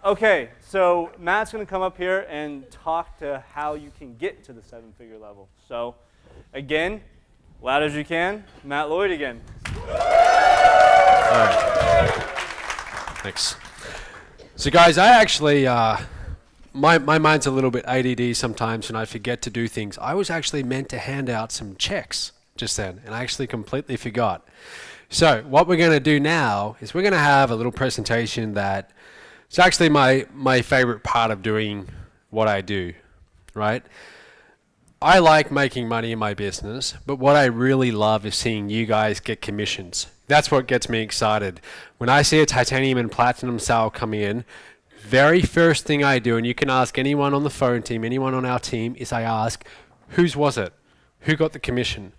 Okay, so Matt's going to come up here and talk to how you can get to the 7-figure level. So, again, loud as you can, Matt Lloyd again. Thanks. So guys, I actually, my mind's a little bit ADD sometimes and I forget to do things. I was actually meant to hand out some checks just then and I actually completely forgot. So what we're going to do now is we're going to have a little presentation that it's actually my favorite part of doing what I do, right? I like making money in my business, but what I really love is seeing you guys get commissions. That's what gets me excited. When I see a titanium and platinum sale come in, very first thing I do, and you can ask anyone on the phone team, anyone on our team, is I ask, whose was it? Who got the commission?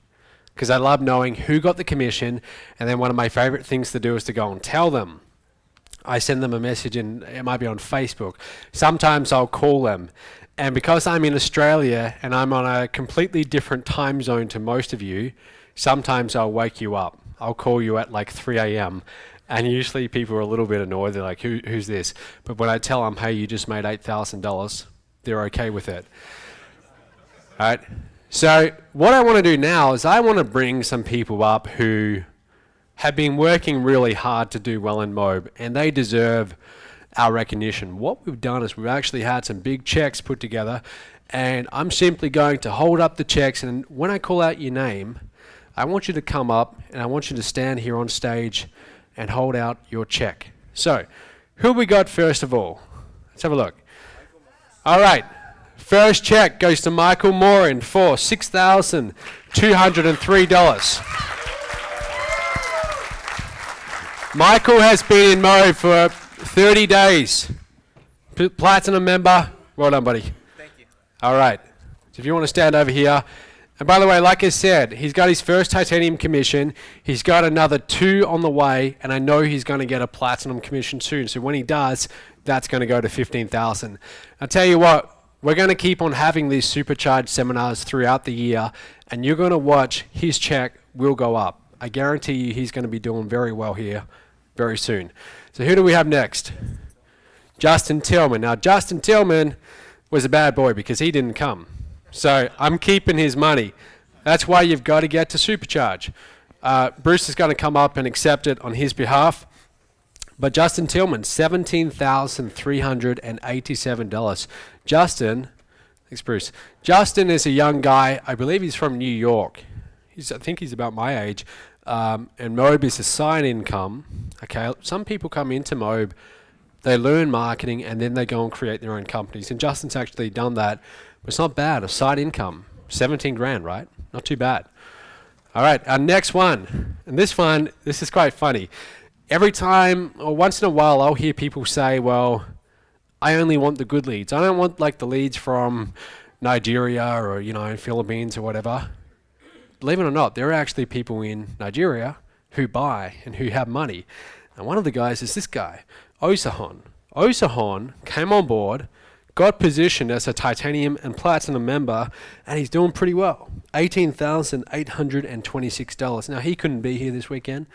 Because I love knowing who got the commission, and then one of my favorite things to do is to go and tell them. I send them a message, and it might be on Facebook. Sometimes I'll call them. And because I'm in Australia and I'm on a completely different time zone to most of you, sometimes I'll wake you up. I'll call you at like 3 a.m. And usually people are a little bit annoyed. They're like, who's this? But when I tell them, hey, you just made $8,000, they're okay with it. All right. So what I want to do now is I want to bring some people up who have been working really hard to do well in MOBE, and they deserve our recognition. What we've done is we've actually had some big checks put together, and I'm simply going to hold up the checks, and when I call out your name, I want you to come up and I want you to stand here on stage and hold out your check. So, who we got first of all? Let's have a look. All right, first check goes to Michael Morin for $6,203. Michael has been in MOBE for 30 days. Platinum member. Well done, buddy. Thank you. All right. So if you want to stand over here. And by the way, like I said, he's got his first titanium commission. He's got another 2 on the way, and I know he's going to get a platinum commission soon. So when he does, that's going to go to $15,000. I'll tell you what, we're going to keep on having these supercharged seminars throughout the year, and you're going to watch his check will go up. I guarantee you he's going to be doing very well here very soon. So who do we have next? Justin Tillman. Now Justin Tillman was a bad boy because he didn't come. So I'm keeping his money. That's why you've got to get to Supercharge. Bruce is going to come up and accept it on his behalf. But Justin Tillman, $17,387. Justin, thanks Bruce. Justin is a young guy. I believe he's from New York. I think he's about my age. And MOBE is a side income. Okay, some people come into MOBE, they learn marketing, and then they go and create their own companies. And Justin's actually done that, but it's not bad. A side income, 17 grand, right? Not too bad. All right, our next one, and this is quite funny. Every time, or once in a while, I'll hear people say, well, I only want the good leads. I don't want like the leads from Nigeria or, Philippines or whatever. Believe it or not, there are actually people in Nigeria who buy and who have money. And one of the guys is this guy, Osahon. Osahon came on board, got positioned as a titanium and platinum member, and he's doing pretty well. $18,826. Now, he couldn't be here this weekend,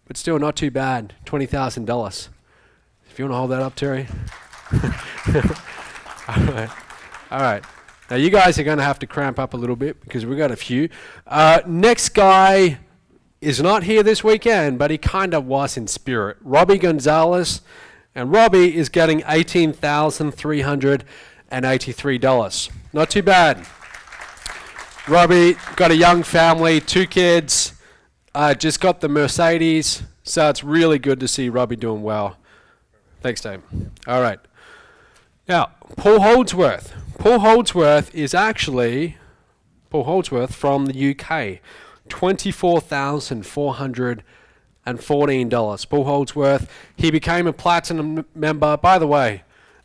but still not too bad, $20,000. If you want to hold that up, Terry. All right. Now, you guys are going to have to cramp up a little bit because we've got a few. Next guy is not here this weekend, but he kind of was in spirit. Robbie Gonzalez. And Robbie is getting $18,383. Not too bad. Robbie got a young family, 2 kids, just got the Mercedes. So it's really good to see Robbie doing well. Thanks, Dave. All right. Now, Paul Holdsworth. Paul Holdsworth is actually from the UK. $24,414. Paul Holdsworth. He became a platinum member. By the way,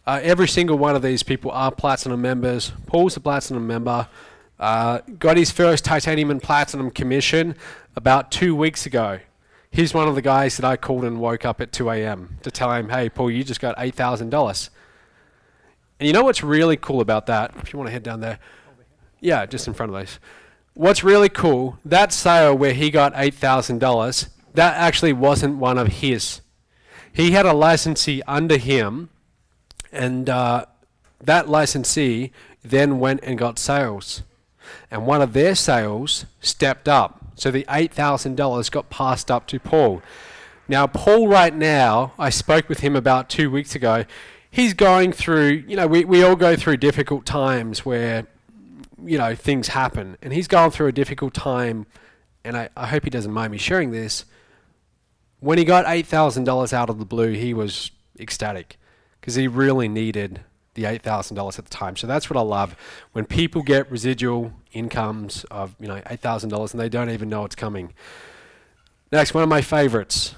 every single one of these people are platinum members. Paul's a platinum member. Got his first titanium and platinum commission about 2 weeks ago. He's one of the guys that I called and woke up at 2 a.m. to tell him, hey, Paul, you just got $8,000. And you know what's really cool about that? If you want to head down there. Yeah, just in front of those. What's really cool, that sale where he got $8,000, that actually wasn't one of his. He had a licensee under him, And that licensee then went and got sales. And one of their sales stepped up. So the $8,000 got passed up to Paul. Now, Paul right now, I spoke with him about 2 weeks ago. He's going through, we all go through difficult times where, things happen. And he's going through a difficult time, and I hope he doesn't mind me sharing this. When he got $8,000 out of the blue, he was ecstatic because he really needed the $8,000 at the time. So that's what I love. When people get residual incomes of, $8,000 and they don't even know it's coming. Next, one of my favorites.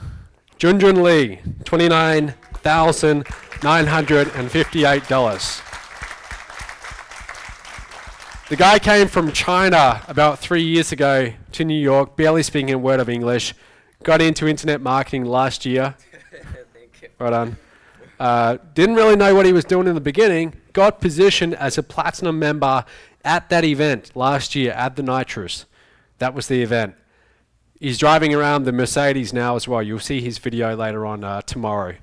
Junjun Lee, $29,958. The guy came from China about 3 years ago to New York, barely speaking a word of English, got into internet marketing last year. Thank you. Right on. Didn't really know what he was doing in the beginning, got positioned as a platinum member at that event last year at the Nitrous. That was the event. He's driving around the Mercedes now as well. You'll see his video later on tomorrow.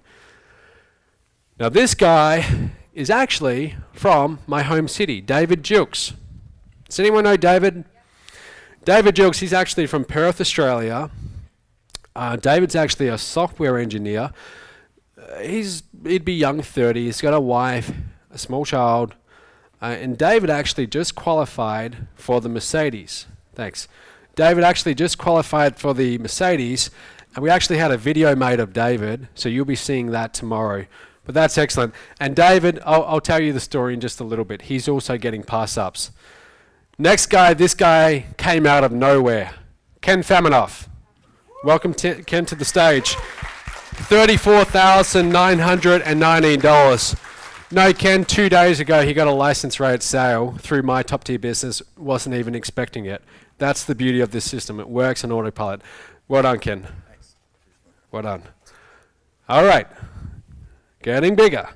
Now this guy is actually from my home city, David Jukes. Does anyone know David? David Jukes, he's actually from Perth, Australia. David's actually a software engineer. He'd be young 30. He's got a wife, a small child, and David actually just qualified for the Mercedes. Thanks. David actually just qualified for the Mercedes, and we actually had a video made of David, so you'll be seeing that tomorrow. But that's excellent. And David, I'll tell you the story in just a little bit. He's also getting pass-ups. Next guy, this guy came out of nowhere. Ken Faminoff. Welcome, Ken, to the stage. $34,919. No, Ken, 2 days ago, he got a license rate sale through my top tier business. Wasn't even expecting it. That's the beauty of this system. It works on autopilot. Well done, Ken. Thanks. Well done. All right. Getting bigger.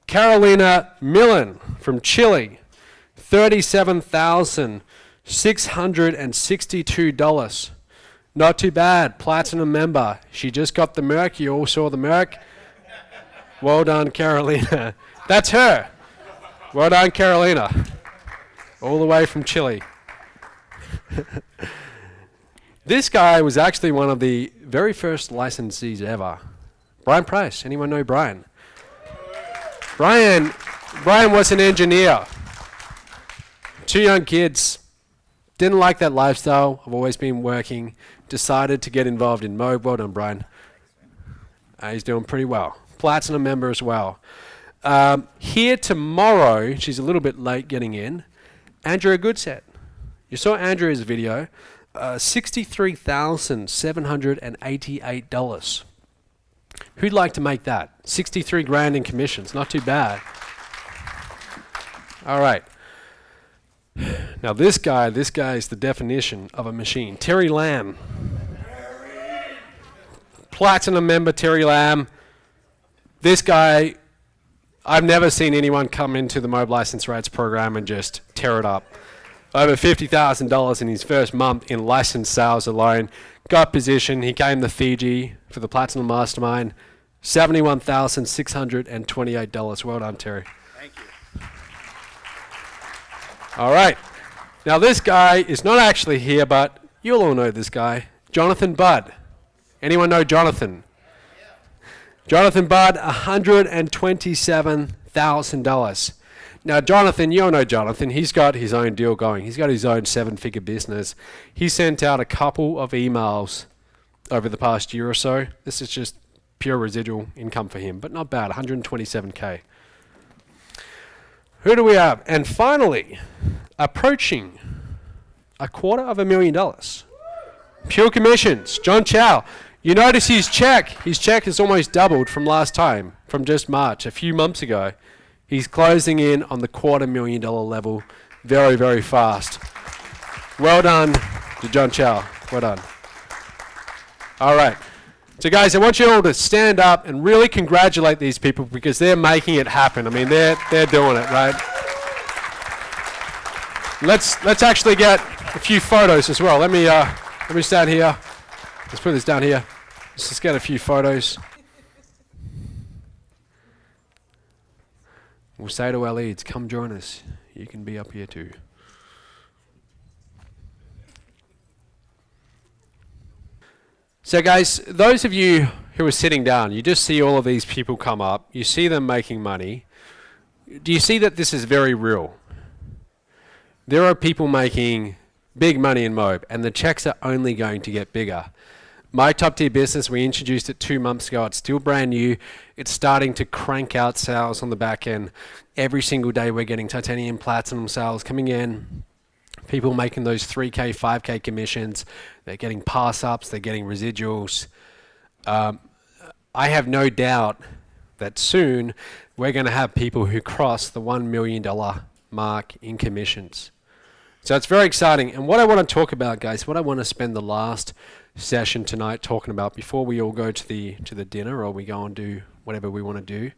Carolina Millen from Chile. $37,662. Not too bad. Platinum member. She just got the Merc. You all saw the Merc. Well done, Carolina. That's her. Well done, Carolina. All the way from Chile. This guy was actually one of the very first licensees ever. Brian Price. Anyone know Brian? Brian was an engineer. 2 young kids. Didn't like that lifestyle. I've always been working. Decided to get involved in MOBE. Well done, Brian. He's doing pretty well. Platinum member as well. Here tomorrow, she's a little bit late getting in, Andrea Goodset. You saw Andrea's video. $63,788. Who'd like to make that? 63 grand in commissions. Not too bad. All right. Now this guy is the definition of a machine. Terry Lamb. Platinum member Terry Lamb. This guy, I've never seen anyone come into the MOBE license rates program and just tear it up. Over $50,000 in his first month in license sales alone. Got position. He came to Fiji for the Platinum Mastermind. $71,628. Well done, Terry. Thank you. All right. Now this guy is not actually here, but you'll all know this guy. Jonathan Budd. Anyone know Jonathan? Jonathan Budd, $127,000. Now, Jonathan, you all know Jonathan. He's got his own deal going. He's got his own 7-figure business. He sent out a couple of emails over the past year or so. This is just pure residual income for him, but not bad, 127K. Who do we have? And finally, approaching $250,000. Pure commissions, John Chow. You notice his check has almost doubled from last time, from just March, a few months ago. He's closing in on the $250,000 level very, very fast. Well done to John Chow. Well done. All right. So guys, I want you all to stand up and really congratulate these people because they're making it happen. I mean, they're doing it, right? Let's actually get a few photos as well. Let me stand here. Let's put this down here. Let's just get a few photos. We'll say to our leads, come join us. You can be up here too. So guys, those of you who are sitting down, you just see all of these people come up. You see them making money. Do you see that this is very real? There are people making big money in MOBE, and the checks are only going to get bigger. My top tier business, we introduced it 2 months ago. It's still brand new. It's starting to crank out sales on the back end. Every single day we're getting titanium platinum sales coming in. People making those 3K, 5K commissions. They're getting pass-ups. They're getting residuals. I have no doubt that soon we're going to have people who cross the $1 million mark in commissions. So it's very exciting. And what I want to talk about, guys, what I want to spend the last session tonight talking about before we all go to the dinner or we go and do whatever we want to do,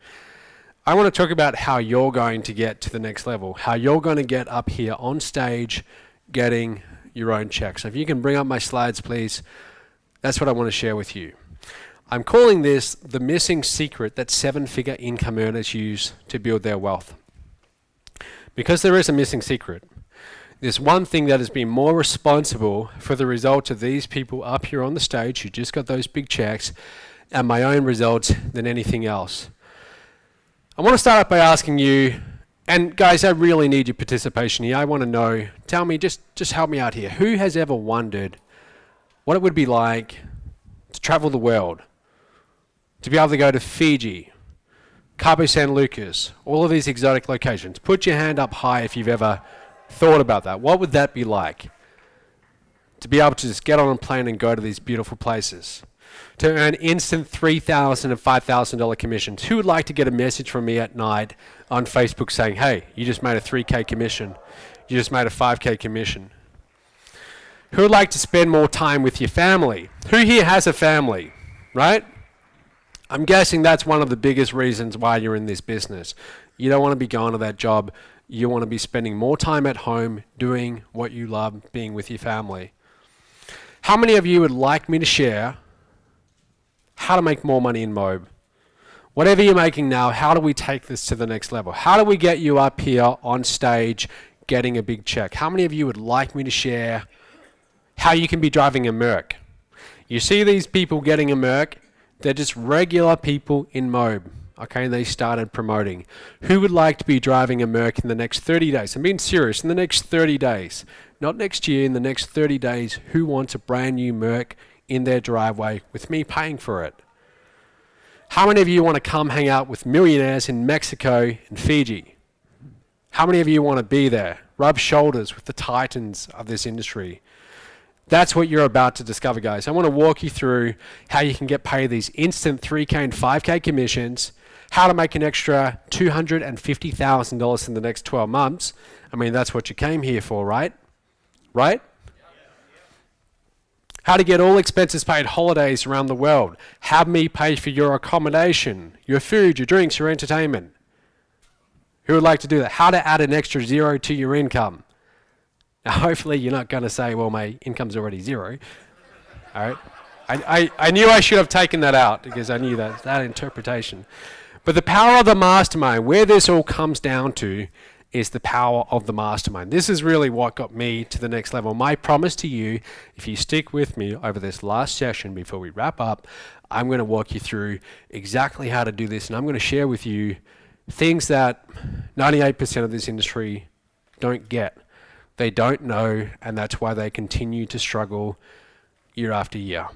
I want to talk about how you're going to get to the next level, how you're going to get up here on stage getting your own check. So if you can bring up my slides, please, that's what I want to share with you. I'm calling this the missing secret that 7-figure income earners use to build their wealth. Because there is a missing secret. There's one thing that has been more responsible for the results of these people up here on the stage who just got those big checks and my own results than anything else. I want to start off by asking you, and guys, I really need your participation here. I want to know, tell me, just help me out here. Who has ever wondered what it would be like to travel the world, to be able to go to Fiji, Cabo San Lucas, all of these exotic locations? Put your hand up high if you've ever thought about that. What would that be like? To be able to just get on a plane and go to these beautiful places. To earn instant $3,000 and $5,000 commissions. Who would like to get a message from me at night on Facebook saying, hey, you just made a 3K commission. You just made a 5K commission. Who would like to spend more time with your family? Who here has a family, right? I'm guessing that's one of the biggest reasons why you're in this business. You don't want to be going to that job. You want to be spending more time at home doing what you love, being with your family. How many of you would like me to share how to make more money in MOBE? Whatever you're making now, how do we take this to the next level? How do we get you up here on stage getting a big check? How many of you would like me to share how you can be driving a Merc? You see these people getting a Merc, they're just regular people in MOBE. Okay, they started promoting. Who would like to be driving a Merc in the next 30 days? I'm being serious, in the next 30 days. Not next year, in the next 30 days, who wants a brand new Merc in their driveway with me paying for it? How many of you want to come hang out with millionaires in Mexico and Fiji? How many of you want to be there? Rub shoulders with the titans of this industry. That's what you're about to discover, guys. I want to walk you through how you can get paid these instant 3K and 5K commissions, how to make an extra $250,000 in the next 12 months. I mean, that's what you came here for, right? Right? How to get all expenses paid holidays around the world. Have me pay for your accommodation, your food, your drinks, your entertainment. Who would like to do that? How to add an extra zero to your income. Now, hopefully you're not going to say, well, my income's already zero. All right? I knew I should have taken that out because I knew that interpretation. But the power of the mastermind, where this all comes down to, is the power of the mastermind. This is really what got me to the next level. My promise to you, if you stick with me over this last session before we wrap up, I'm going to walk you through exactly how to do this, and I'm going to share with you things that 98% of this industry don't get. They don't know, and that's why they continue to struggle year after year.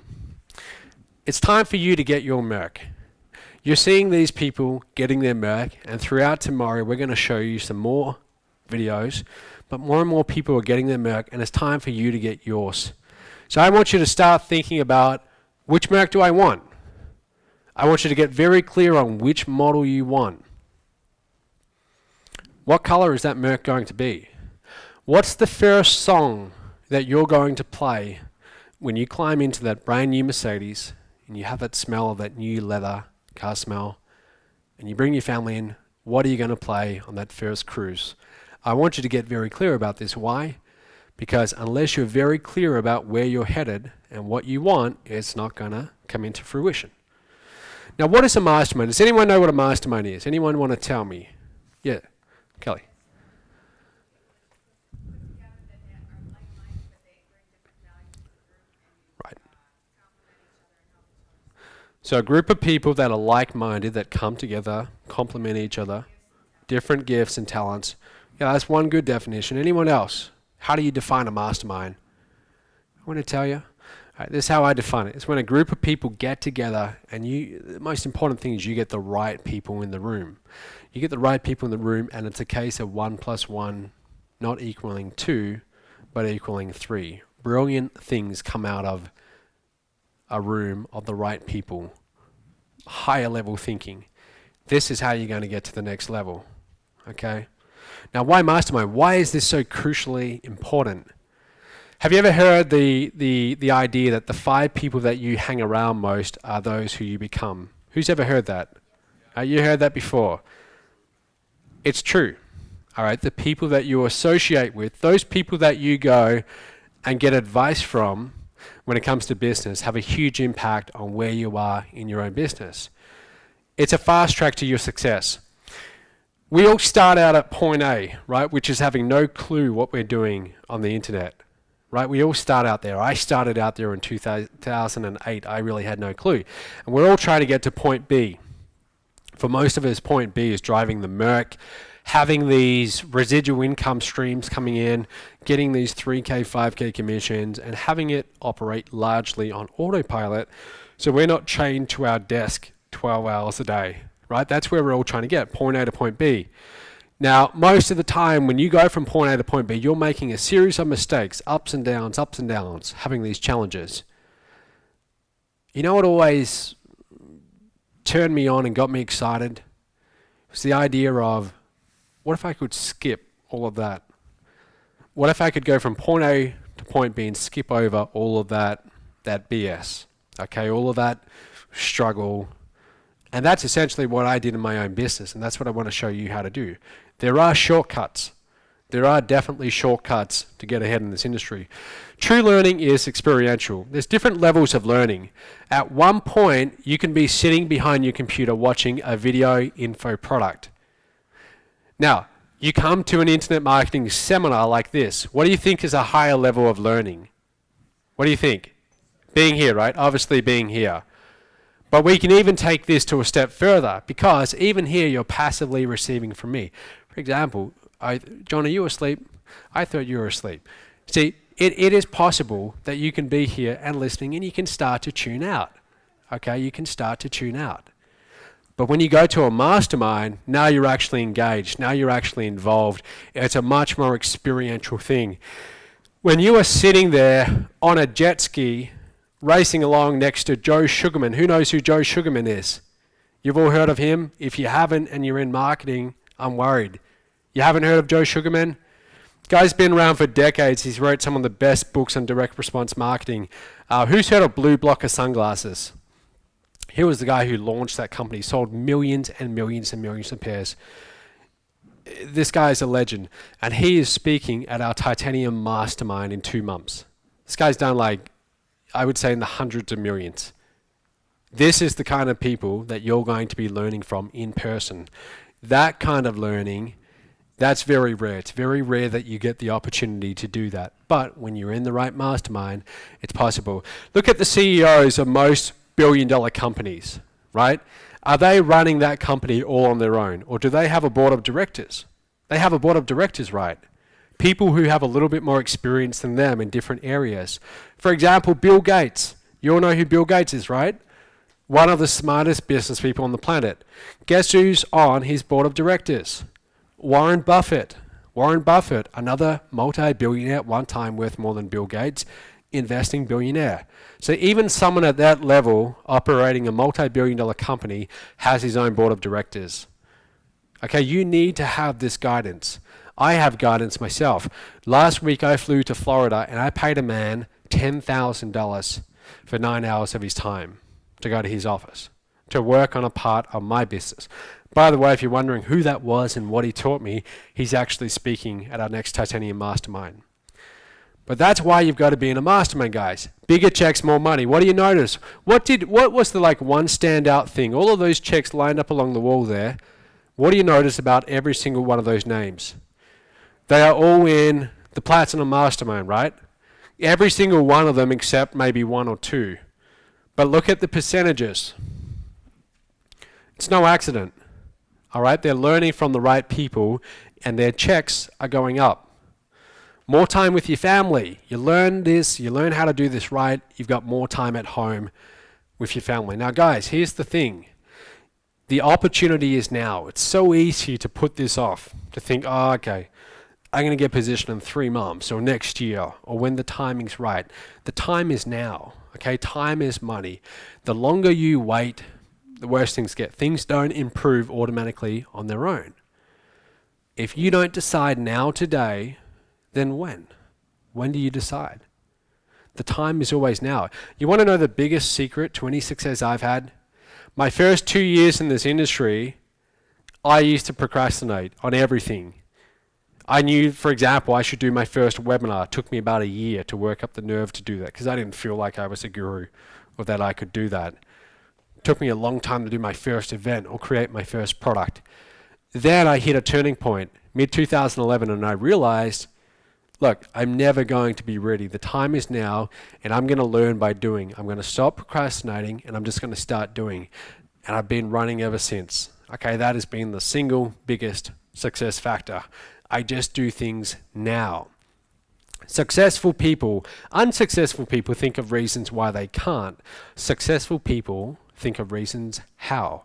It's time for you to get your Merc. You're seeing these people getting their Merc, and throughout tomorrow we're going to show you some more videos, but more and more people are getting their Merc, and it's time for you to get yours. So I want you to start thinking about, which Merc do I want? I want you to get very clear on which model you want. What color is that Merc going to be? What's the first song that you're going to play when you climb into that brand new Mercedes and you have that smell of that new leather car smell and you bring your family in? What are you going to play on that first cruise? I want you to get very clear about this. Why? Because unless you're very clear about where you're headed and what you want, it's not going to come into fruition. Now, what is a mastermind? Does anyone know what a mastermind is? Anyone want to tell me? Yeah, Kelly. Right. So a group of people that are like-minded, that come together, complement each other, different gifts and talents. Yeah, that's one good definition. Anyone else? How do you define a mastermind? I want to tell you. Right, this is how I define it. It's when a group of people get together, and the most important thing is you get the right people in the room. You get the right people in the room, and it's a case of 1 + 1 not equaling 2, but equaling 3. Brilliant things come out of a room of the right people. Higher level thinking. This is how you're going to get to the next level. Okay? Now, why mastermind? Why is this so crucially important? Have you ever heard the idea that the 5 people that you hang around most are those who you become? Who's ever heard that? You heard that before. It's true. All right, the people that you associate with, those people that you go and get advice from when it comes to business, have a huge impact on where you are in your own business. It's a fast track to your success. We all start out at point A, right, which is having no clue what we're doing on the internet. Right, we all start out there. I started out there in 2008. I really had no clue. And we're all trying to get to point B. For most of us, point B is driving the Merc, having these residual income streams coming in, getting these 3K, 5K commissions, and having it operate largely on autopilot, so we're not chained to our desk 12 hours a day. Right, that's where we're all trying to get, point A to point B. Now, most of the time when you go from point A to point B, you're making a series of mistakes, ups and downs, having these challenges. You know what always turned me on and got me excited? It was the idea of, what if I could skip all of that? What if I could go from point A to point B and skip over all of that BS? Okay, all of that struggle. And that's essentially what I did in my own business, and that's what I want to show you how to do. There are shortcuts. There are definitely shortcuts to get ahead in this industry. True learning is experiential. There's different levels of learning. At one point, you can be sitting behind your computer watching a video info product. Now, you come to an internet marketing seminar like this. What do you think is a higher level of learning? What do you think? Being here, right? Obviously being here. But we can even take this to a step further, because even here you're passively receiving from me. For example, John, are you asleep? I thought you were asleep. See, it is possible that you can be here and listening, and you can start to tune out. Okay, you can start to tune out. But when you go to a mastermind, now you're actually engaged. Now you're actually involved. It's a much more experiential thing. When you are sitting there on a jet ski, racing along next to Joe Sugarman. Who knows who Joe Sugarman is? You've all heard of him. If you haven't and you're in marketing, I'm worried. You haven't heard of Joe Sugarman? Guy's been around for decades. He's wrote some of the best books on direct response marketing. Who's heard of Blue Blocker sunglasses? He was the guy who launched that company, sold millions and millions and millions of pairs. This guy is a legend, and he is speaking at our Titanium Mastermind in 2 months. This guy's done, like, I would say, in the hundreds of millions. This is the kind of people that you're going to be learning from in person. That kind of learning, that's very rare. It's very rare that you get the opportunity to do that. But when you're in the right mastermind, it's possible. Look at the CEOs of most billion-dollar companies, right? Are they running that company all on their own? Or do they have a board of directors? They have a board of directors, right? People who have a little bit more experience than them in different areas. For example, Bill Gates. You all know who Bill Gates is, right? One of the smartest business people on the planet. Guess who's on his board of directors? Warren Buffett. Warren Buffett, another multi-billionaire at one time worth more than Bill Gates, investing billionaire. So even someone at that level operating a multi-billion-dollar company has his own board of directors. Okay, you need to have this guidance. I have guidance myself. Last week I flew to Florida and I paid a man $10,000 for 9 hours of his time to go to his office, to work on a part of my business. By the way, if you're wondering who that was and what he taught me, he's actually speaking at our next Titanium Mastermind. But that's why you've got to be in a mastermind, guys. Bigger checks, more money. What do you notice? What was the one standout thing? All of those checks lined up along the wall there. What do you notice about every single one of those names? They are all in the Platinum Mastermind, right? Every single one of them except maybe one or two. But look at the percentages. It's no accident. All right? They're learning from the right people and their checks are going up. More time with your family. You learn this, you learn how to do this right, you've got more time at home with your family. Now guys, here's the thing. The opportunity is now. It's so easy to put this off, to think, oh, okay, I'm going to get positioned in 3 months or next year or when the timing's right. The time is now, okay? Time is money. The longer you wait, the worse things get. Things don't improve automatically on their own. If you don't decide now today, then when? When do you decide? The time is always now. You want to know the biggest secret to any success I've had? My first 2 years in this industry, I used to procrastinate on everything. I knew, for example, I should do my first webinar. It took me about a year to work up the nerve to do that because I didn't feel like I was a guru or that I could do that. It took me a long time to do my first event or create my first product. Then I hit a turning point, mid-2011, and I realized, look, I'm never going to be ready. The time is now, and I'm going to learn by doing. I'm going to stop procrastinating, and I'm just going to start doing. And I've been running ever since. Okay, that has been the single biggest success factor. I just do things now. Successful people, unsuccessful people think of reasons why they can't. Successful people think of reasons how.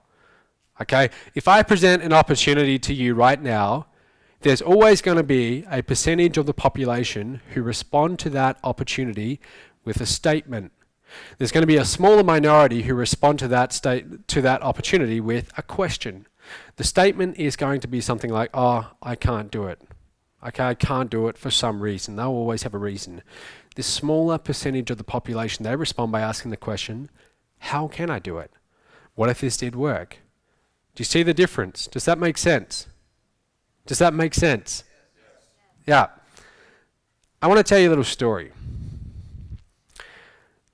Okay, if I present an opportunity to you right now, there's always going to be a percentage of the population who respond to that opportunity with a statement. There's going to be a smaller minority who respond to that opportunity with a question. The statement is going to be something like, oh, I can't do it. Okay, I can't do it for some reason. They'll always have a reason. This smaller percentage of the population, they respond by asking the question, how can I do it? What if this did work? Do you see the difference? Does that make sense? Does that make sense? Yeah. I want to tell you a little story.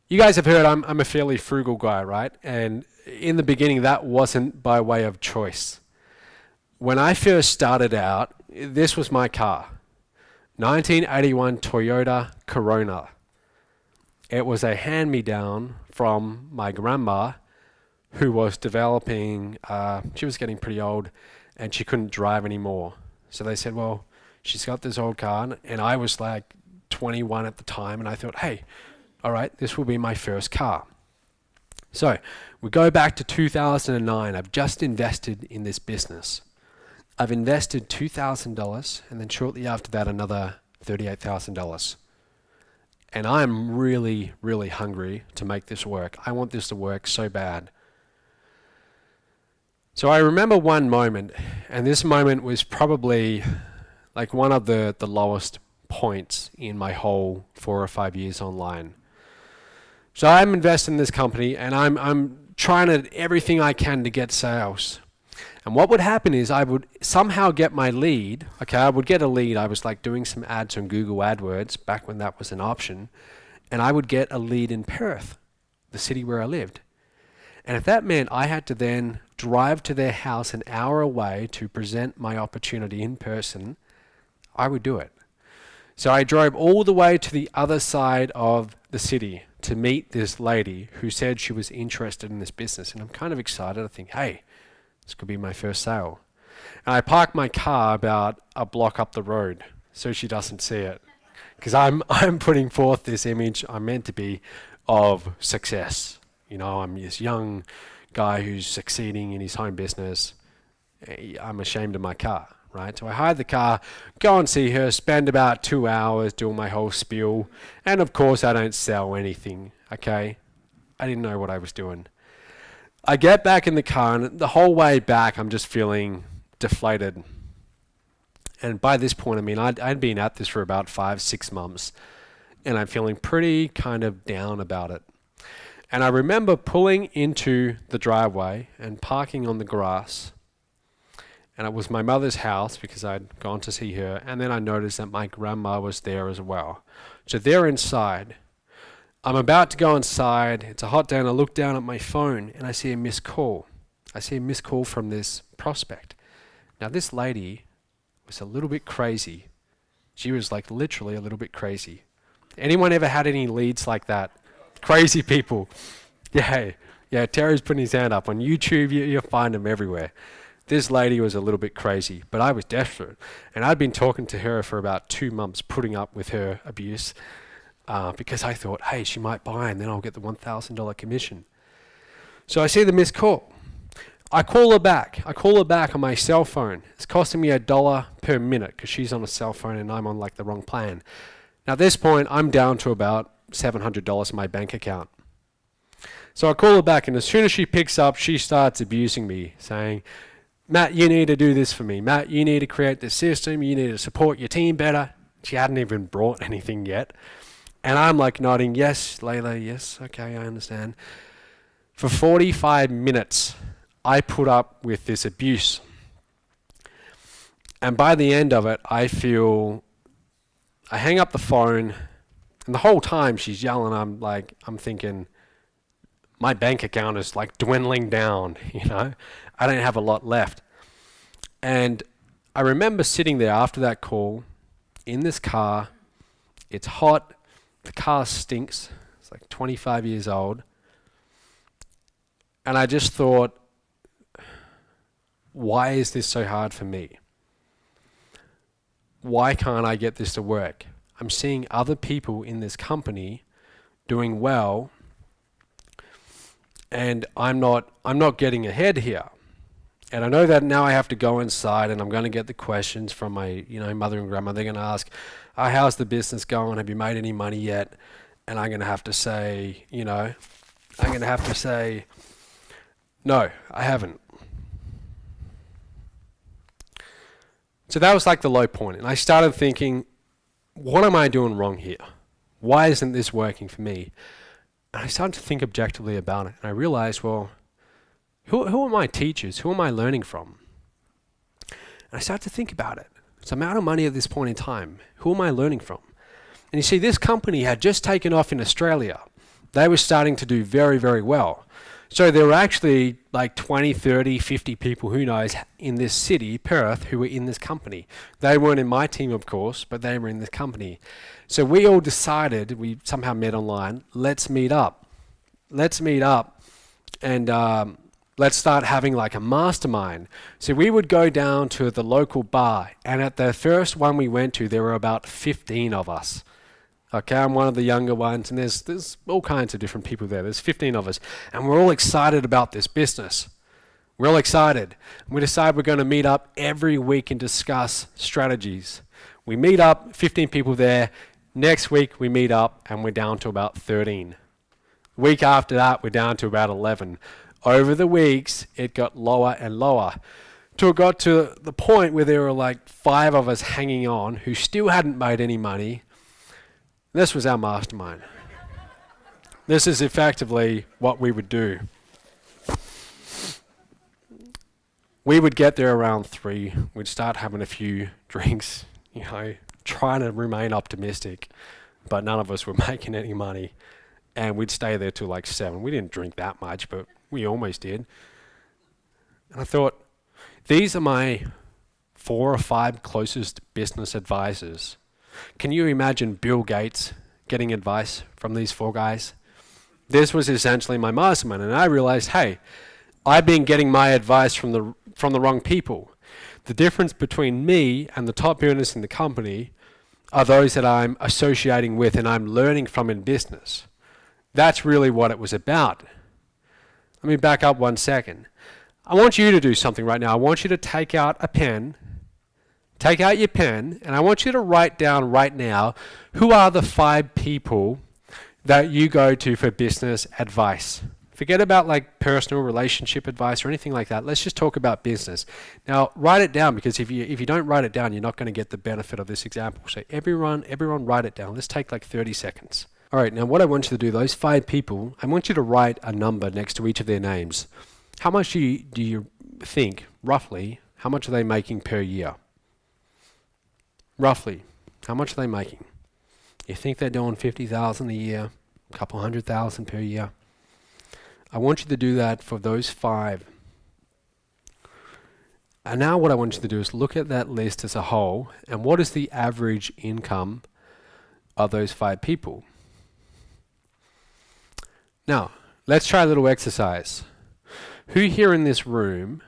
You guys have heard I'm a fairly frugal guy, right? And in the beginning, that wasn't by way of choice. When I first started out, this was my car. 1981 Toyota Corona. It was a hand-me-down from my grandma who was developing, she was getting pretty old and she couldn't drive anymore. So they said, well, she's got this old car, and I was like 21 at the time, and I thought, hey, all right, this will be my first car. So we go back to 2009. I've just invested in this business. I've invested $2,000, and then shortly after that, another $38,000. And I'm really, really hungry to make this work. I want this to work so bad. So I remember one moment, and this moment was probably like one of the lowest points in my whole 4 or 5 years online. So I'm investing in this company, and I'm trying everything I can to get sales. And what would happen is I would somehow get my lead. Okay, I would get a lead. I was like doing some ads on Google AdWords back when that was an option, and I would get a lead in Perth, the city where I lived. And if that meant I had to then drive to their house an hour away to present my opportunity in person, I would do it. So I drove all the way to the other side of the city to meet this lady who said she was interested in this business. And I'm kind of excited. I think, hey, this could be my first sale. And I parked my car about a block up the road so she doesn't see it. Because I'm putting forth this image I'm meant to be of success. You know, I'm this young guy who's succeeding in his home business. I'm ashamed of my car, right? So I hired the car, go and see her, spend about 2 hours doing my whole spiel. And of course, I don't sell anything, okay? I didn't know what I was doing. I get back in the car, and the whole way back, I'm just feeling deflated. And by this point, I mean, I'd been at this for about 5-6 months, and I'm feeling pretty kind of down about it. And I remember pulling into the driveway and parking on the grass. And it was my mother's house because I'd gone to see her. And then I noticed that my grandma was there as well. So they're inside. I'm about to go inside. It's a hot day, and I look down at my phone and I see a missed call. I see a missed call from this prospect. Now this lady was a little bit crazy. She was like literally a little bit crazy. Anyone ever had any leads like that? Crazy people. Yeah, Terry's putting his hand up. On YouTube, you'll find them everywhere. This lady was a little bit crazy, but I was desperate. And I'd been talking to her for about 2 months, putting up with her abuse, because I thought, hey, she might buy and then I'll get the $1,000 commission. So I see the missed call. I call her back. I call her back on my cell phone. It's costing me $1 per minute because she's on a cell phone and I'm on like the wrong plan. Now at this point, I'm down to about $700 in my bank account. So I call her back, and as soon as she picks up, she starts abusing me, saying, Matt, you need to do this for me. Matt, you need to create this system. You need to support your team better. She hadn't even brought anything yet. And I'm like nodding, yes, Layla, yes, okay, I understand. For 45 minutes, I put up with this abuse. And by the end of it, I hang up the phone, and the whole time she's yelling, I'm thinking, my bank account is like dwindling down, I don't have a lot left. And I remember sitting there after that call in this car. It's hot. The car stinks. It's like 25 years old. And I just thought, why is this so hard for me? Why can't I get this to work? I'm seeing other people in this company doing well, and I'm not getting ahead here. And I know that now I have to go inside, and I'm going to get the questions from my mother and grandma. They're going to ask, how's the business going? Have you made any money yet? And I'm going to have to say, no, I haven't. So that was like the low point. And I started thinking, what am I doing wrong here? Why isn't this working for me? And I started to think objectively about it. And I realized, well, who are my teachers? Who am I learning from? And I started to think about it. So I'm out of money at this point in time. Who am I learning from? And you see, this company had just taken off in Australia. They were starting to do very, very well. So there were actually like 20, 30, 50 people, who knows, in this city, Perth, who were in this company. They weren't in my team, of course, but they were in this company. So we all decided, we somehow met online, let's meet up. Let's meet up and let's start having like a mastermind. So we would go down to the local bar, and at the first one we went to, there were about 15 of us. Okay, I'm one of the younger ones, and there's all kinds of different people there. There's 15 of us, and we're all excited about this business. We're all excited. We decide we're going to meet up every week and discuss strategies. We meet up, 15 people there. Next week we meet up, and we're down to about 13. Week after that, we're down to about 11. Over the weeks, it got lower and lower, till it got to the point where there were like 5 of us hanging on who still hadn't made any money. This was our mastermind. This is effectively what we would do. We would get there around 3. We'd start having a few drinks, trying to remain optimistic, but none of us were making any money. And we'd stay there till like 7. We didn't drink that much, but we almost did. And I thought, these are my 4 or 5 closest business advisors. Can you imagine Bill Gates getting advice from these 4 guys? This was essentially my mastermind, and I realized, hey, I've been getting my advice from the wrong people. The difference between me and the top earners in the company are those that I'm associating with and I'm learning from in business. That's really what it was about. Let me back up 1 second. I want you to do something right now. I want you to take out a pen. Take out your pen, and I want you to write down right now, who are the 5 people that you go to for business advice. Forget about like personal relationship advice or anything like that. Let's just talk about business. Now, write it down, because if you don't write it down, you're not going to get the benefit of this example. So everyone write it down. Let's take like 30 seconds. All right, now what I want you to do, those 5 people, I want you to write a number next to each of their names. How much do you think, roughly, how much are they making per year? Roughly, how much are they making? You think they're doing $50,000 a year, a couple $100,000 per year? I want you to do that for those 5. And now what I want you to do is look at that list as a whole, and what is the average income of those 5 people? Now, let's try a little exercise. Who here in this room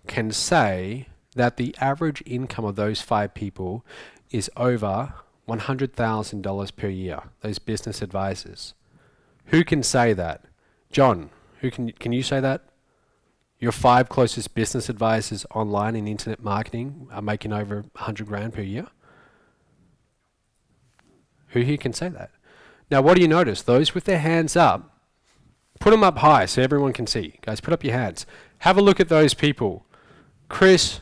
can say that the average income of those 5 people is over $100,000 per year, those business advisors? Who can say that? John, can you say that? Your 5 closest business advisors online in internet marketing are making over 100 grand per year? Who here can say that? Now, what do you notice? Those with their hands up, put them up high so everyone can see. Guys, put up your hands. Have a look at those people. Chris,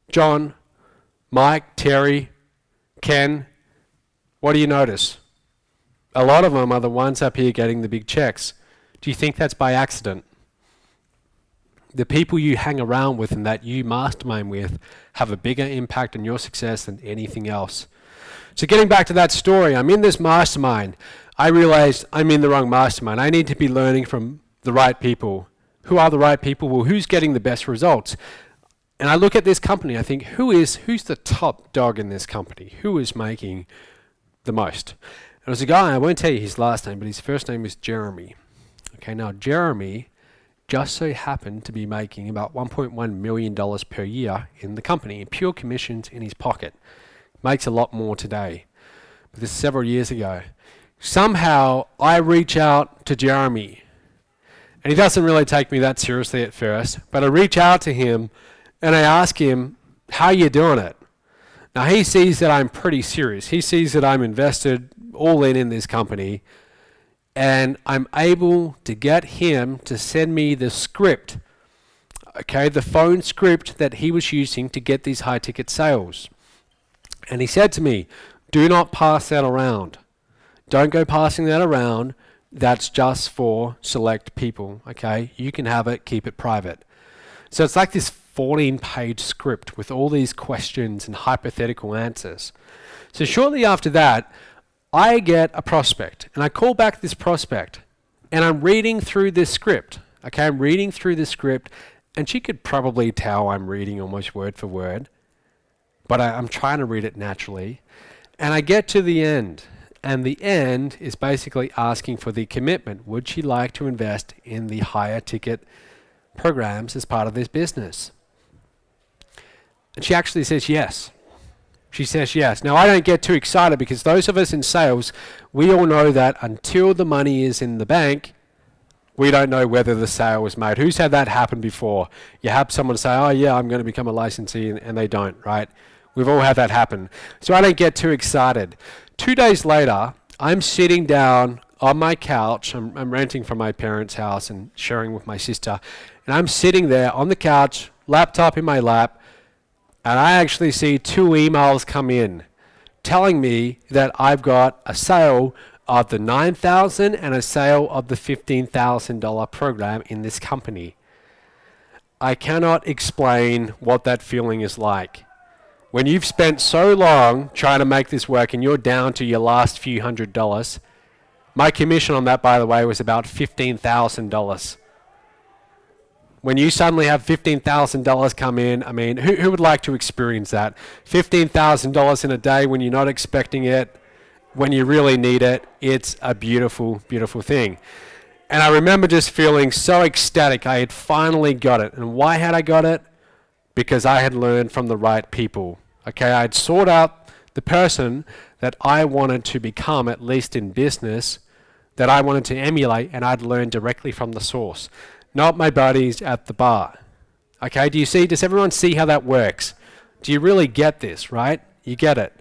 John, Mike, Terry, Ken. What do you notice? A lot of them are the ones up here getting the big checks. Do you think that's by accident? The people you hang around with and that you mastermind with have a bigger impact on your success than anything else. So getting back to that story, I'm in this mastermind. I realized I'm in the wrong mastermind. I need to be learning from the right people. Who are the right people? Well, who's getting the best results? And I look at this company, I think, who's the top dog in this company? Who is making the most? And there's a guy, I won't tell you his last name, but his first name is Jeremy. Okay, now Jeremy just so happened to be making about $1.1 million per year in the company, in pure commissions in his pocket. Makes a lot more today. But this is several years ago. Somehow, I reach out to Jeremy. And he doesn't really take me that seriously at first, but I reach out to him and I ask him, how you doing it? Now, he sees that I'm pretty serious. He sees that I'm invested all in this company. And I'm able to get him to send me the script, okay, the phone script that he was using to get these high ticket sales. And he said to me, do not pass that around. Don't go passing that around. That's just for select people, okay? You can have it, keep it private. So it's like this 14-page script with all these questions and hypothetical answers. So shortly after that, I get a prospect, and I call back this prospect, and I'm reading through this script. Okay, I'm reading through this script, and she could probably tell I'm reading almost word for word, but I'm trying to read it naturally. And I get to the end, and the end is basically asking for the commitment. Would she like to invest in the higher ticket programs as part of this business? And she actually says yes. She says yes. Now, I don't get too excited because those of us in sales, we all know that until the money is in the bank, we don't know whether the sale was made. Who's had that happen before? You have someone say, oh yeah, I'm going to become a licensee, and they don't, right? We've all had that happen. So I don't get too excited. 2 days later, I'm sitting down on my couch. I'm renting from my parents' house and sharing with my sister. And I'm sitting there on the couch, laptop in my lap, and I actually see 2 emails come in telling me that I've got a sale of the $9,000 and a sale of the $15,000 program in this company. I cannot explain what that feeling is like. When you've spent so long trying to make this work and you're down to your last few $100s, my commission on that, by the way, was about $15,000. When you suddenly have $15,000 come in, I mean, who would like to experience that? $15,000 in a day when you're not expecting it, when you really need it, it's a beautiful, beautiful thing. And I remember just feeling so ecstatic. I had finally got it. And why had I got it? Because I had learned from the right people. Okay, I had sought out the person that I wanted to become, at least in business, that I wanted to emulate, and I'd learned directly from the source. Not my buddies at the bar. Okay, do you see? Does everyone see how that works? Do you really get this, right? You get it.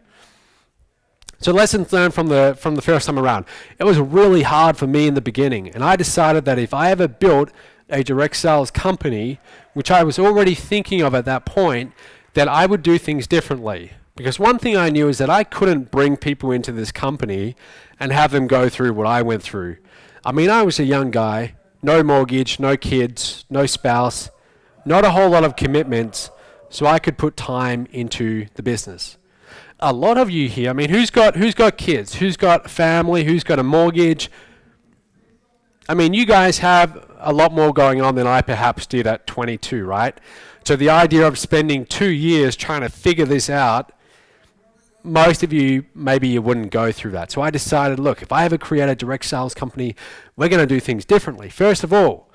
So lessons learned from the first time around. It was really hard for me in the beginning, and I decided that if I ever built a direct sales company, which I was already thinking of at that point, that I would do things differently. Because one thing I knew is that I couldn't bring people into this company and have them go through what I went through. I mean, I was a young guy. No mortgage, no kids, no spouse, not a whole lot of commitments, so I could put time into the business. A lot of you here, I mean, who's got kids? Who's got family? Who's got a mortgage? I mean, you guys have a lot more going on than I perhaps did at 22, right? So the idea of spending 2 years trying to figure this out, most of you, maybe you wouldn't go through that. So I decided, look, if I ever create a direct sales company, we're going to do things differently. First of all,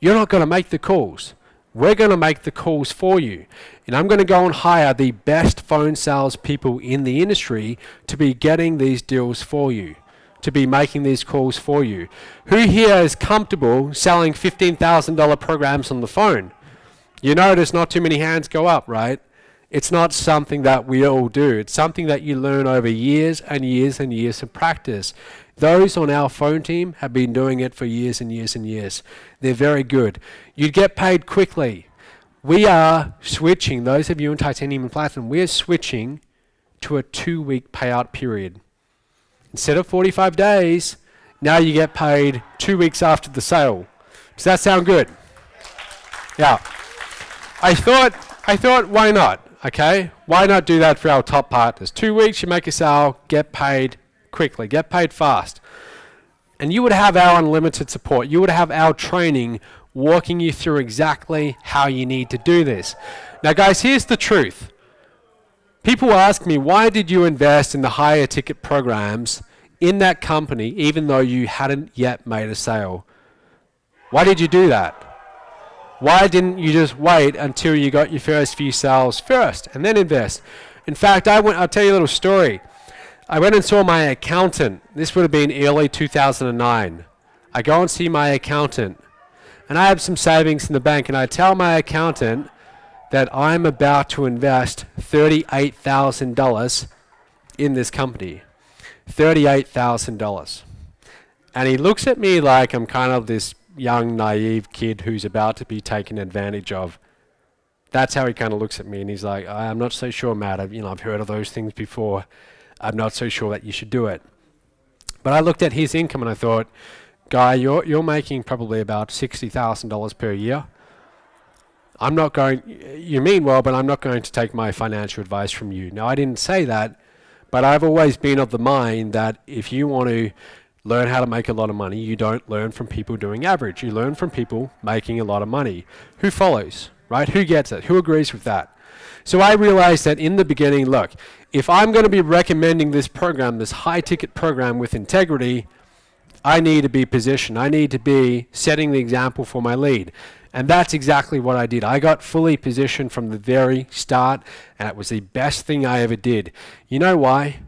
you're not going to make the calls. We're going to make the calls for you. And I'm going to go and hire the best phone sales people in the industry to be getting these deals for you, to be making these calls for you. Who here is comfortable selling $15,000 programs on the phone? You notice not too many hands go up, right? It's not something that we all do. It's something that you learn over years and years and years of practice. Those on our phone team have been doing it for years and years and years. They're very good. You'd get paid quickly. We are switching, those of you in Titanium and Platinum, we are switching to a 2-week payout period. Instead of 45 days, now you get paid 2 weeks after the sale. Does that sound good? Yeah. I thought, why not? Okay, why not do that for our top partners? 2 weeks, you make a sale, get paid quickly, get paid fast. And you would have our unlimited support. You would have our training walking you through exactly how you need to do this. Now guys, here's the truth. People ask me, why did you invest in the higher ticket programs in that company even though you hadn't yet made a sale? Why did you do that? Why didn't you just wait until you got your first few sales first and then invest? In fact, I'll tell you a little story. I went and saw my accountant. This would have been early 2009. I go and see my accountant, and I have some savings in the bank, and I tell my accountant that I'm about to invest $38,000 in this company. $38,000. And he looks at me like I'm kind of this young, naive kid who's about to be taken advantage of. That's how he kind of looks at me, and he's like, I'm not so sure, Matt. I've heard of those things before. I'm not so sure that you should do it. But I looked at his income and I thought, Guy, you're making probably about $60,000 per year. You mean well, but I'm not going to take my financial advice from you. Now, I didn't say that, but I've always been of the mind that if you want to learn how to make a lot of money, you don't learn from people doing average. You learn from people making a lot of money. Who follows, right? Who gets it? Who agrees with that? So I realized that in the beginning, look, if I'm going to be recommending this program, this high-ticket program with integrity, I need to be positioned. I need to be setting the example for my lead. And that's exactly what I did. I got fully positioned from the very start, and it was the best thing I ever did. You know why?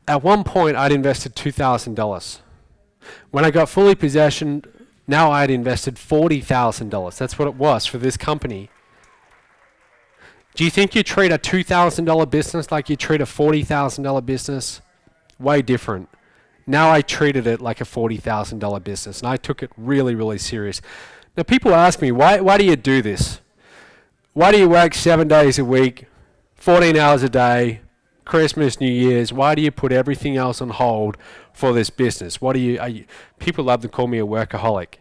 At one point, I'd invested $2,000. When I got fully positioned, now I'd invested $40,000. That's what it was for this company. Do you think you treat a $2,000 business like you treat a $40,000 business? Way different. Now I treated it like a $40,000 business, and I took it really, really serious. Now people ask me, why do you do this? Why do you work 7 days a week, 14 hours a day, Christmas, New Year's? Why do you put everything else on hold for this business? People love to call me a workaholic.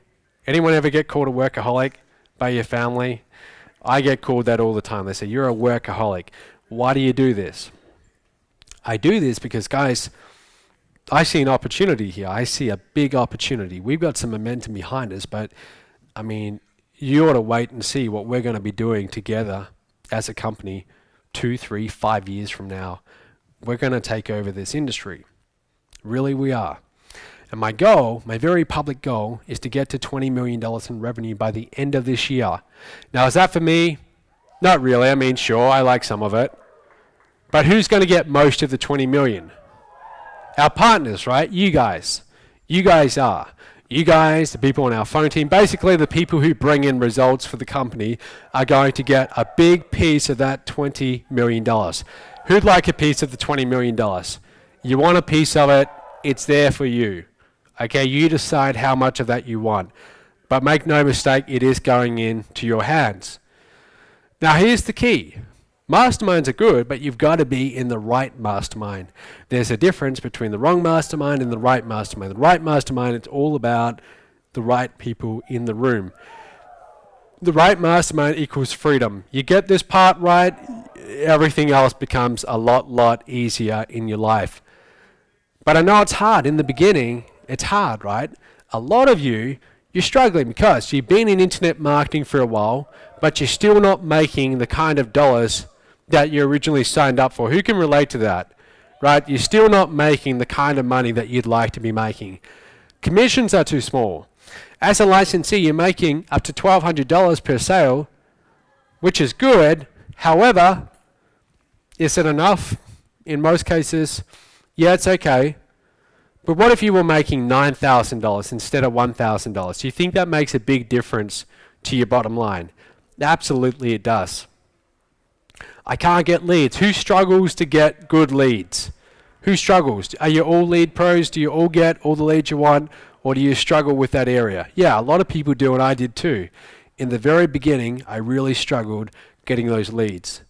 Anyone ever get called a workaholic by your family? I get called that all the time. They say, you're a workaholic. Why do you do this? I do this because, guys, I see an opportunity here. I see a big opportunity. We've got some momentum behind us, but, I mean, you ought to wait and see what we're going to be doing together as a company 2, 3, 5 years from now. We're going to take over this industry. Really, we are. And my goal, my very public goal, is to get to $20 million in revenue by the end of this year. Now, is that for me? Not really. I mean, sure, I like some of it. But who's going to get most of the 20 million? Our partners, right? You guys. You guys are. You guys, the people on our phone team, basically the people who bring in results for the company, are going to get a big piece of that $20 million. Who'd like a piece of the $20 million? You want a piece of it, it's there for you. Okay, you decide how much of that you want. But make no mistake, it is going into your hands. Now here's the key. Masterminds are good, but you've got to be in the right mastermind. There's a difference between the wrong mastermind and the right mastermind. The right mastermind, it's all about the right people in the room. The right mastermind equals freedom. You get this part right, everything else becomes a lot easier in your life. But I know it's hard in the beginning. It's hard, right? A lot of you You're struggling because you've been in internet marketing for a while, but you're still not making the kind of dollars that you originally signed up for. Who can relate to that? Right? You're still not making the kind of money that you'd like to be making. Commissions are too small. As a licensee, you're making up to $1,200 per sale, which is good. However, is it enough? In most cases, yeah, it's okay. But what if you were making $9,000 instead of $1,000? Do you think that makes a big difference to your bottom line? Absolutely it does. I can't get leads. Who struggles to get good leads? Who struggles? Are you all lead pros? Do you all get all the leads you want? Or do you struggle with that area? Yeah, a lot of people do, and I did too. In the very beginning, I really struggled getting those leads.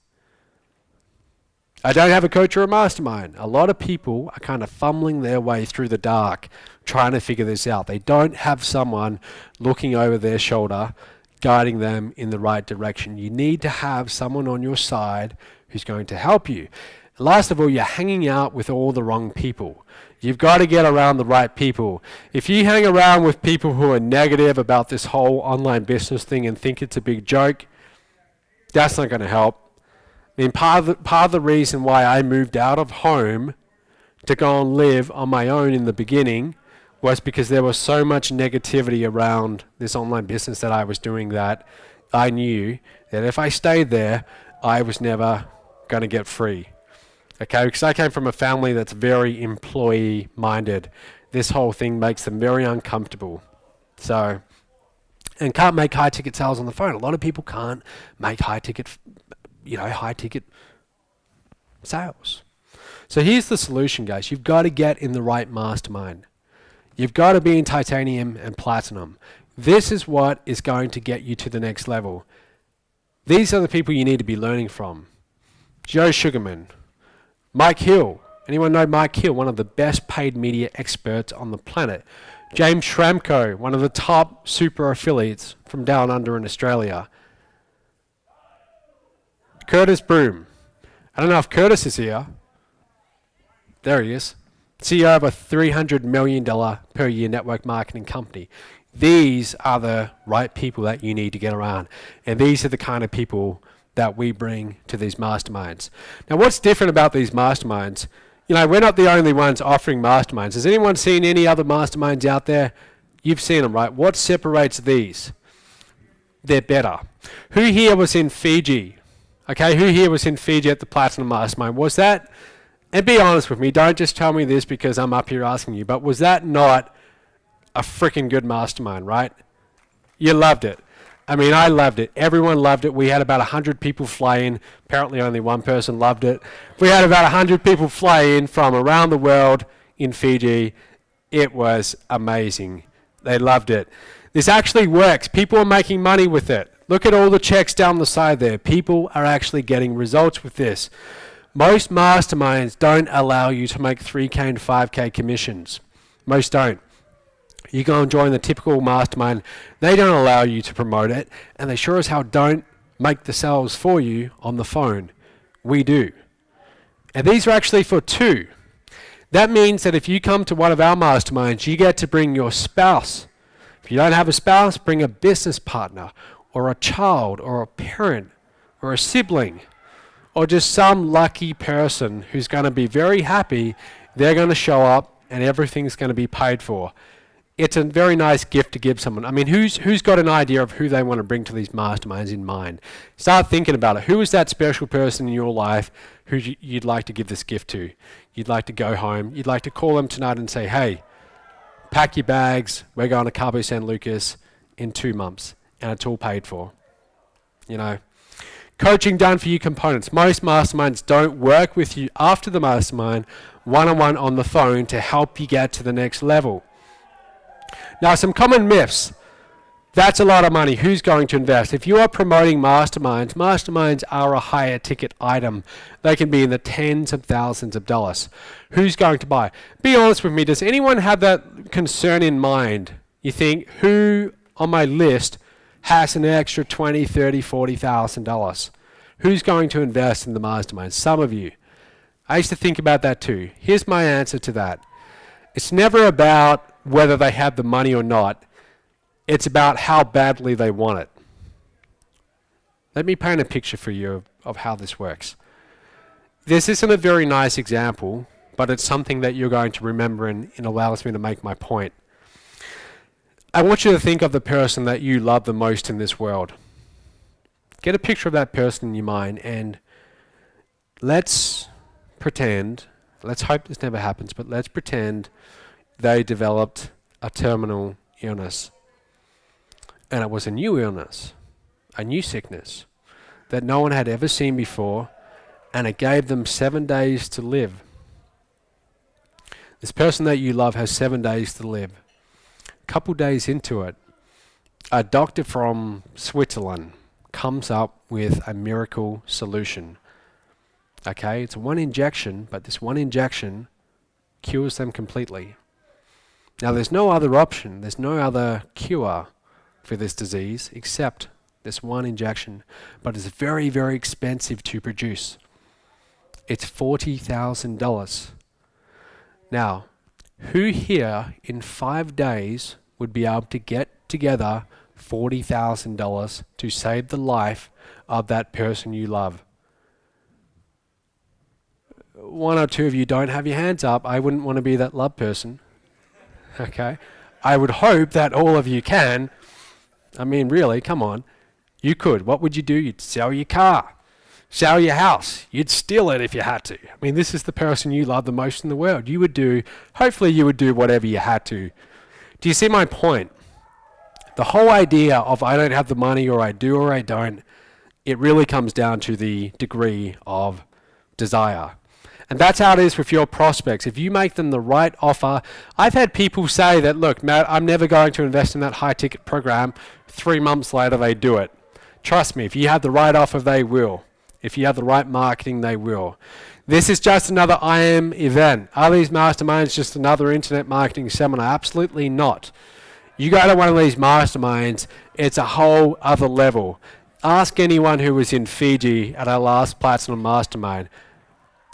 I don't have a coach or a mastermind. A lot of people are kind of fumbling their way through the dark trying to figure this out. They don't have someone looking over their shoulder guiding them in the right direction. You need to have someone on your side who's going to help you. Last of all, you're hanging out with all the wrong people. You've got to get around the right people. If you hang around with people who are negative about this whole online business thing and think it's a big joke, that's not going to help. I mean, part of the reason why I moved out of home to go and live on my own in the beginning was because there was so much negativity around this online business that I was doing that I knew that if I stayed there, I was never going to get free. Okay, because I came from a family that's very employee-minded. This whole thing makes them very uncomfortable. So, and can't make high-ticket sales on the phone. A lot of people can't make high-ticket sales. So here's the solution, guys. You've got to get in the right mastermind. You've got to be in titanium and platinum. This is what is going to get you to the next level. These are the people you need to be learning from. Joe Sugarman, Mike Hill. Anyone know Mike Hill? One of the best paid media experts on the planet. James Schramko, one of the top super affiliates from down under in Australia. Curtis Broom. I don't know if Curtis is here. There he is. CEO of a $300 million per year network marketing company. These are the right people that you need to get around. And these are the kind of people that we bring to these masterminds. Now, what's different about these masterminds? You know, we're not the only ones offering masterminds. Has anyone seen any other masterminds out there? You've seen them, right? What separates these? They're better. Who here was in Fiji? Okay, who here was in Fiji at the Platinum Mastermind? Was that, and be honest with me, don't just tell me this because I'm up here asking you, but was that not a freaking good mastermind, right? You loved it. I mean, I loved it. Everyone loved it. We had about 100 people fly in. Apparently only one person loved it. We had about 100 people fly in from around the world in Fiji. It was amazing. They loved it. This actually works. People are making money with it. Look at all the checks down the side there. People are actually getting results with this. Most masterminds don't allow you to make 3K and 5K commissions. Most don't. You go and join the typical mastermind, they don't allow you to promote it, and they sure as hell don't make the sales for you on the phone. We do. And these are actually for two. That means that if you come to one of our masterminds, you get to bring your spouse. If you don't have a spouse, bring a business partner, or a child, or a parent, or a sibling, or just some lucky person who's going to be very happy. They're going to show up, and everything's going to be paid for. It's a very nice gift to give someone. I mean, who's got an idea of who they want to bring to these masterminds in mind? Start thinking about it. Who is that special person in your life who you'd like to give this gift to? You'd like to go home. You'd like to call them tonight and say, hey, pack your bags. We're going to Cabo San Lucas in 2 months, and it's all paid for. You know, coaching done for you components. Most masterminds don't work with you after the mastermind one-on-one on the phone to help you get to the next level. Now, some common myths. That's a lot of money. Who's going to invest? If you are promoting masterminds, masterminds are a higher ticket item. They can be in the tens of thousands of dollars. Who's going to buy? Be honest with me. Does anyone have that concern in mind? You think, who on my list has an extra $20,000, $30,000, $40,000? Who's going to invest in the mastermind? Some of you. I used to think about that too. Here's my answer to that. It's never about whether they have the money or not. It's about how badly they want it. Let me paint a picture for you of how this works. This isn't a very nice example, but it's something that you're going to remember and it allows me to make my point. I want you to think of the person that you love the most in this world. Get a picture of that person in your mind and let's pretend, let's hope this never happens, but let's pretend they developed a terminal illness. And it was a new illness, a new sickness that no one had ever seen before, and it gave them 7 days to live. This person that you love has 7 days to live. A couple days into it, a doctor from Switzerland comes up with a miracle solution. Okay, it's one injection, but this one injection cures them completely. Now there's no other option, there's no other cure for this disease except this one injection, but it's very, very expensive to produce. It's $40,000. Now, who here in 5 days would be able to get together $40,000 to save the life of that person you love? One or two of you don't have your hands up. I wouldn't want to be that love person. Okay? I would hope that all of you can. I mean, really, come on. You could. What would you do? You'd sell your car, sell your house. You'd steal it if you had to. I mean, this is the person you love the most in the world. You would do, hopefully you would do whatever you had to. Do you see my point? The whole idea of I don't have the money or I do or I don't, it really comes down to the degree of desire. And that's how it is with your prospects. If you make them the right offer, I've had people say that, look, Matt, I'm never going to invest in that high ticket program. 3 months later, they do it. Trust me, if you have the right offer, they will. If you have the right marketing, they will. This is just another IM event. Are these masterminds just another internet marketing seminar? Absolutely not. You go to one of these masterminds, it's a whole other level. Ask anyone who was in Fiji at our last Platinum Mastermind.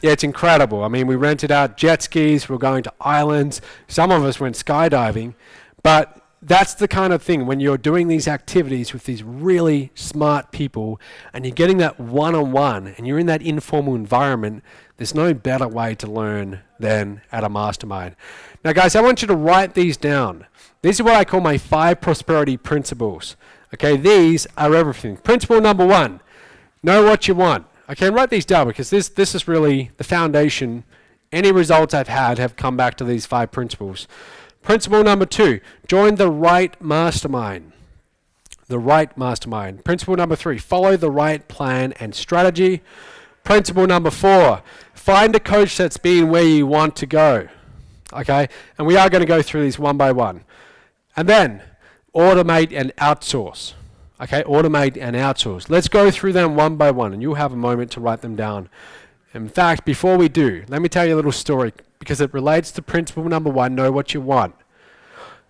Yeah, it's incredible. I mean, we rented out jet skis, we were going to islands, some of us went skydiving, but that's the kind of thing when you're doing these activities with these really smart people and you're getting that one-on-one and you're in that informal environment, there's no better way to learn than at a mastermind. Now guys, I want you to write these down. These are what I call my 5 prosperity principles. Okay, these are everything. Principle number 1, know what you want. Okay, write these down because this is really the foundation. Any results I've had have come back to these 5 principles. Principle number 2, join the right mastermind. The right mastermind. Principle number 3, follow the right plan and strategy. Principle number 4, find a coach that's been where you want to go. Okay, and we are going to go through these one by one. And then, automate and outsource. Okay, automate and outsource. Let's go through them one by one, and you'll have a moment to write them down. In fact, before we do, let me tell you a little story, because it relates to principle number 1, know what you want.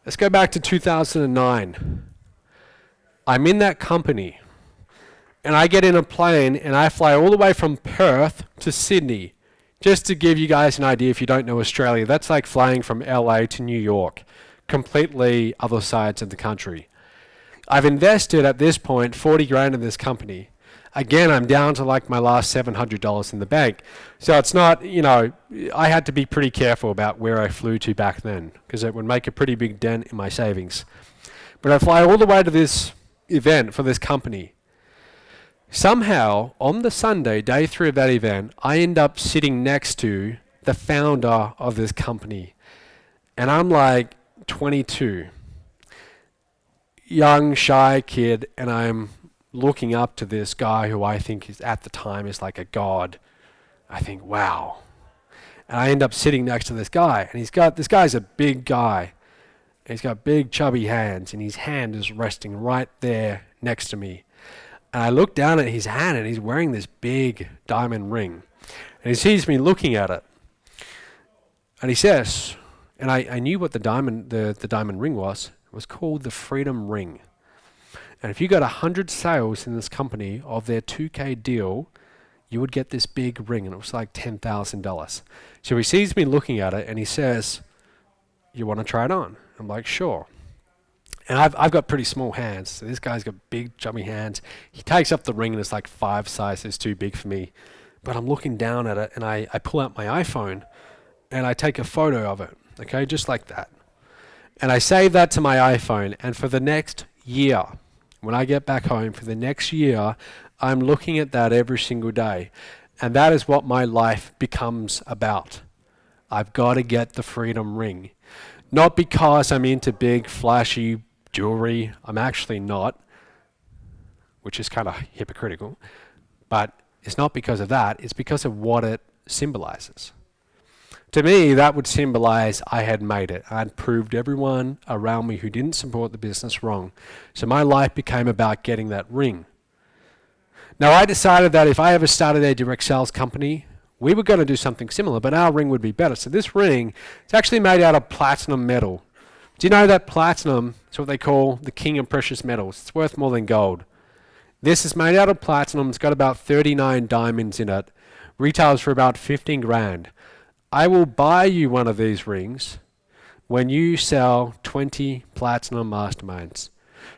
Let's go back to 2009. I'm in that company, and I get in a plane, and I fly all the way from Perth to Sydney. Just to give you guys an idea, if you don't know Australia, that's like flying from LA to New York. Completely other sides of the country. I've invested at this point 40 grand in this company. Again, I'm down to like my last $700 in the bank. So it's not, you know, I had to be pretty careful about where I flew to back then because it would make a pretty big dent in my savings. But I fly all the way to this event for this company. Somehow, on the Sunday, day 3 of that event, I end up sitting next to the founder of this company. And I'm like 22. Young, shy kid, and I'm looking up to this guy who I think is at the time is like a god. I think, wow. And I end up sitting next to this guy, and this guy's a big guy. He's got big chubby hands, and his hand is resting right there next to me. And I look down at his hand, and he's wearing this big diamond ring. And he sees me looking at it. And he says, and I knew what the diamond ring was. It was called the Freedom Ring. And if you got 100 sales in this company of their 2K deal, you would get this big ring, and it was like $10,000. So he sees me looking at it, and he says, you want to try it on? I'm like, sure. And I've got pretty small hands. So this guy's got big, chubby hands. He takes up the ring and it's like 5 sizes too big for me. But I'm looking down at it and I pull out my iPhone and I take a photo of it. Okay, just like that. And I save that to my iPhone. And for the next year, when I get back home, for the next year, I'm looking at that every single day. And that is what my life becomes about. I've got to get the freedom ring. Not because I'm into big, flashy jewelry. I'm actually not, which is kind of hypocritical. But it's not because of that. It's because of what it symbolizes. To me, that would symbolize I had made it. I'd proved everyone around me who didn't support the business wrong. So my life became about getting that ring. Now, I decided that if I ever started a direct sales company, we were going to do something similar, but our ring would be better. So this ring, it's actually made out of platinum metal. Do you know that platinum is what they call the king of precious metals? It's worth more than gold. This is made out of platinum. It's got about 39 diamonds in it. Retails for about 15 grand. I will buy you one of these rings when you sell 20 platinum masterminds.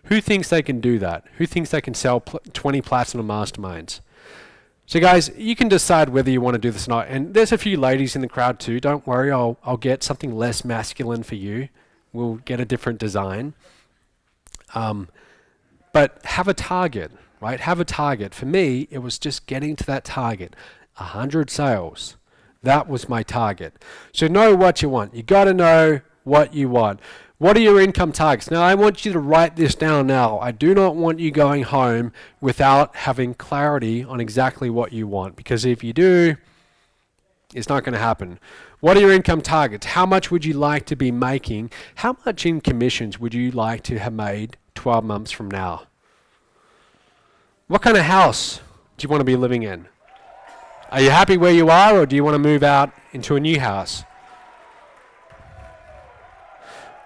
Who thinks they can do that? Who thinks they can sell 20 platinum masterminds? So guys, you can decide whether you want to do this or not. And there's a few ladies in the crowd too. Don't worry, I'll get something less masculine for you. We'll get a different design. But have a target, right? Have a target. For me, it was just getting to that target. 100 sales. That was my target. So know what you want. You got to know what you want. What are your income targets? Now, I want you to write this down now. I do not want you going home without having clarity on exactly what you want, because if you do, it's not going to happen. What are your income targets? How much would you like to be making? How much in commissions would you like to have made 12 months from now? What kind of house do you want to be living in? Are you happy where you are, or do you want to move out into a new house?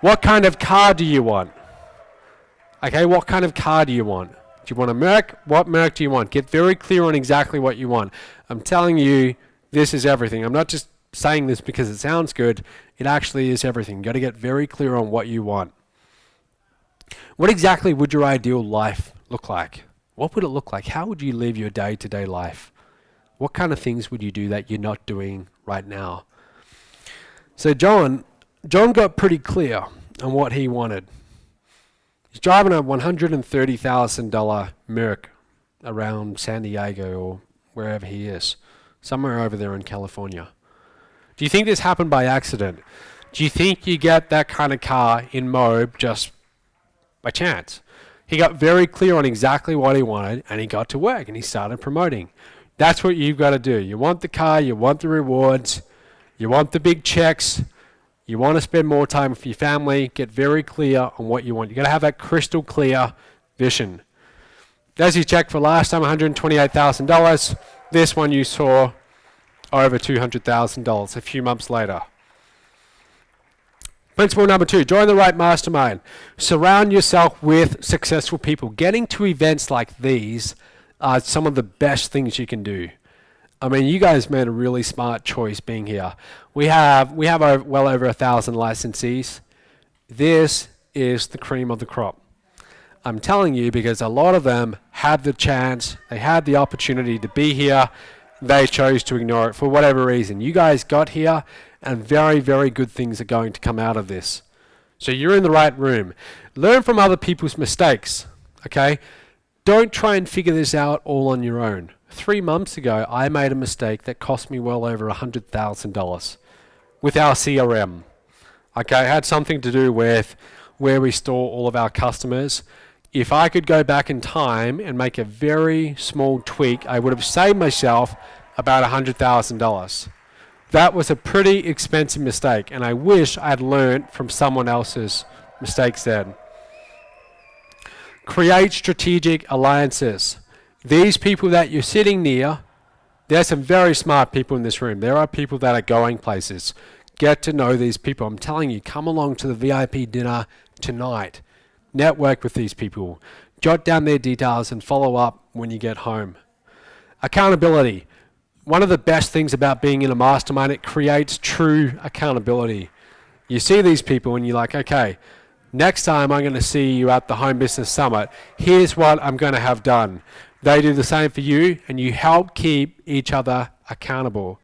What kind of car do you want? Okay, what kind of car do you want? Do you want a Merc? What Merc do you want? Get very clear on exactly what you want. I'm telling you, this is everything. I'm not just saying this because it sounds good. It actually is everything. You've got to get very clear on what you want. What exactly would your ideal life look like? What would it look like? How would you live your day-to-day life? What kind of things would you do that you're not doing right now? So John got pretty clear on what he wanted. He's driving a $130,000 Merc around San Diego or wherever he is, somewhere over there in California. Do you think this happened by accident? Do you think you get that kind of car in MOBE just by chance? He got very clear on exactly what he wanted, and he got to work and he started promoting. That's what you've got to do. You want the car, you want the rewards, you want the big checks, you want to spend more time with your family. Get very clear on what you want. You've got to have that crystal clear vision. There's your check for last time, $128,000. This one you saw over $200,000 a few months later. Principle number 2, join the right mastermind. Surround yourself with successful people. Getting to events like these are some of the best things you can do. I mean, you guys made a really smart choice being here. We have well over 1,000 licensees. This is the cream of the crop. I'm telling you because a lot of them had the chance, they had the opportunity to be here. They chose to ignore it for whatever reason. You guys got here, and very, very good things are going to come out of this. So you're in the right room. Learn from other people's mistakes, okay? Don't try and figure this out all on your own. 3 months ago, I made a mistake that cost me well over $100,000 with our CRM. Okay, it had something to do with where we store all of our customers. If I could go back in time and make a very small tweak, I would have saved myself about $100,000. That was a pretty expensive mistake, and I wish I'd learned from someone else's mistakes then. Create strategic alliances. These people that you're sitting near, there's some very smart people in this room. There are people that are going places. Get to know these people. I'm telling you, come along to the VIP dinner tonight. Network with these people. Jot down their details and follow up when you get home. Accountability. One of the best things about being in a mastermind, it creates true accountability. You see these people and you're like, okay, Next time I'm going to see you at the Home Business Summit, here's what I'm going to have done. They do the same for you, and you help keep each other accountable.